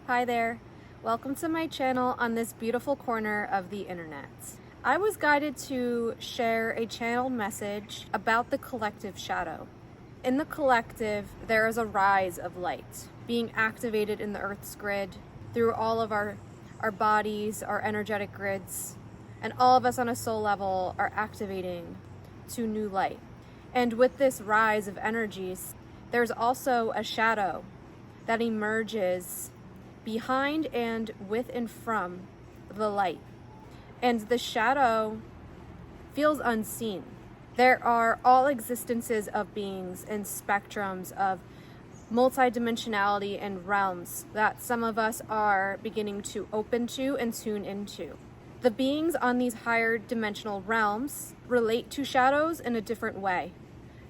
Hi there. Welcome to my channel on this beautiful corner of the internet. I was guided to share a channeled message about the collective shadow. In the collective, there is a rise of light being activated in the Earth's grid through all of our bodies, our energetic grids, and all of us on a soul level are activating to new light. And with this rise of energies, there's also a shadow that emerges behind and with and from the light. And the shadow feels unseen. There are all existences of beings and spectrums of multidimensionality and realms that some of us are beginning to open to and tune into. The beings on these higher dimensional realms relate to shadows in a different way.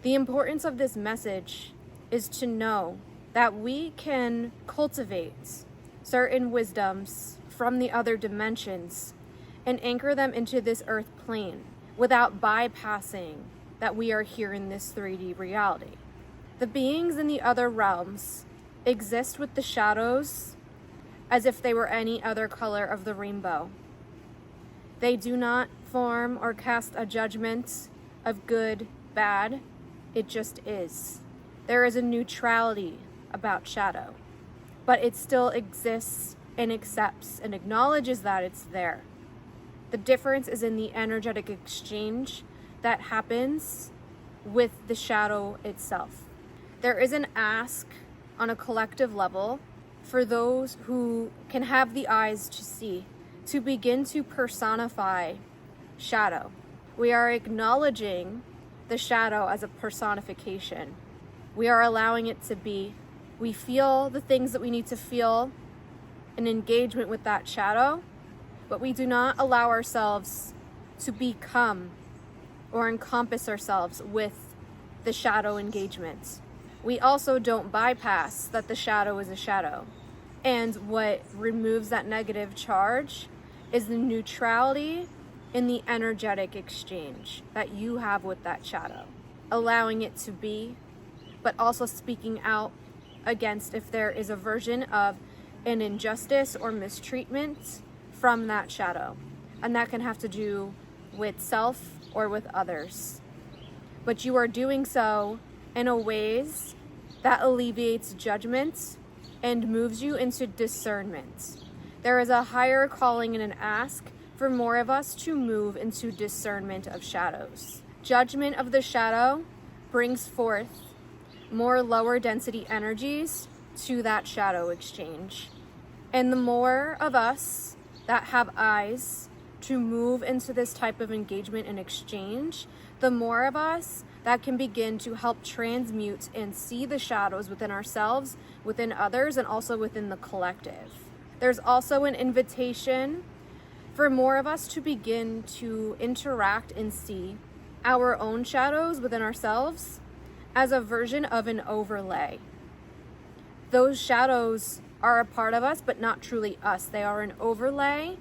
The importance of this message is to know that we can cultivate certain wisdoms from the other dimensions and anchor them into this earth plane without bypassing that we are here in this 3D reality. The beings in the other realms exist with the shadows as if they were any other color of the rainbow. They do not form or cast a judgment of good, bad. It just is. There is a neutrality about shadow, but it still exists and accepts and acknowledges that it's there. The difference is in the energetic exchange that happens with the shadow itself. There is an ask on a collective level for those who can have the eyes to see, to begin to personify shadow. We are acknowledging the shadow as a personification. We are allowing it to be. We feel the things that we need to feel in engagement with that shadow, but we do not allow ourselves to become or encompass ourselves with the shadow engagement. We also don't bypass that the shadow is a shadow. And what removes that negative charge is the neutrality in the energetic exchange that you have with that shadow, allowing it to be, but also speaking out against if there is a version of an injustice or mistreatment from that shadow. And that can have to do with self or with others. But you are doing so in a ways that alleviates judgment and moves you into discernment. There is a higher calling and an ask for more of us to move into discernment of shadows. Judgment of the shadow brings forth more lower density energies to that shadow exchange. And the more of us that have eyes to move into this type of engagement and exchange, the more of us that can begin to help transmute and see the shadows within ourselves, within others, and also within the collective. There's also an invitation for more of us to begin to interact and see our own shadows within ourselves as a version of an overlay. Those shadows are a part of us, but not truly us. They are an overlay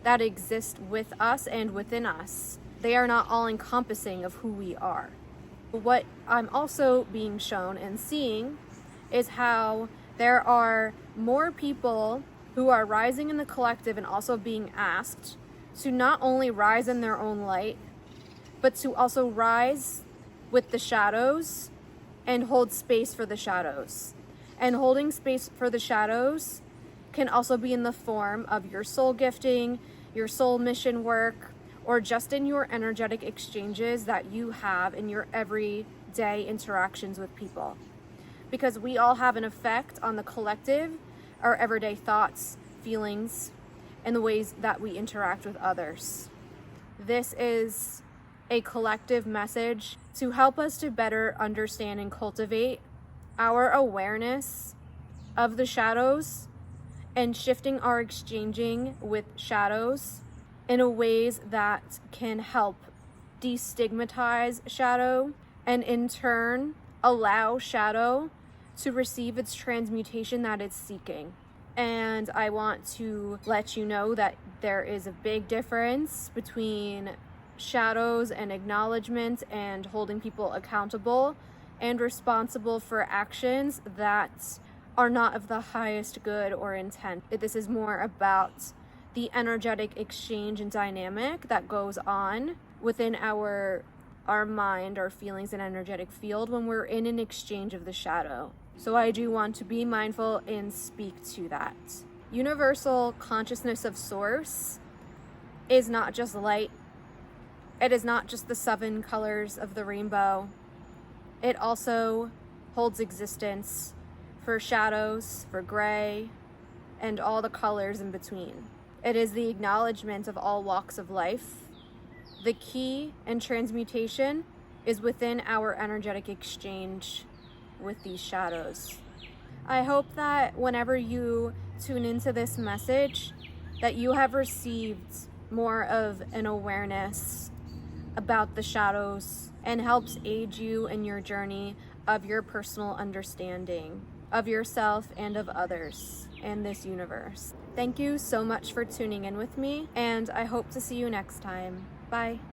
that exists with us and within us. They are not all encompassing of who we are. What I'm also being shown and seeing is how there are more people who are rising in the collective and also being asked to not only rise in their own light, but to also rise with the shadows and hold space for the shadows. And holding space for the shadows can also be in the form of your soul gifting, your soul mission work, or just in your energetic exchanges that you have in your everyday interactions with people. Because we all have an effect on the collective, our everyday thoughts, feelings, and the ways that we interact with others. This is a collective message to help us to better understand and cultivate our awareness of the shadows and shifting our exchanging with shadows in a ways that can help destigmatize shadow and in turn allow shadow to receive its transmutation that it's seeking. And I want to let you know that there is a big difference between shadows and acknowledgement and holding people accountable and responsible for actions that are not of the highest good or intent. This is more about the energetic exchange and dynamic that goes on within our mind, our feelings, and energetic field when we're in an exchange of the shadow. So I do want to be mindful and speak to that. Universal consciousness of source is not just light. It is not just the 7 colors of the rainbow. It also holds existence for shadows, for gray, and all the colors in between. It is the acknowledgement of all walks of life. The key in transmutation is within our energetic exchange with these shadows. I hope that whenever you tune into this message, that you have received more of an awareness about the shadows and helps aid you in your journey of your personal understanding of yourself and of others in this universe. Thank you so much for tuning in with me, and I hope to see you next time. Bye.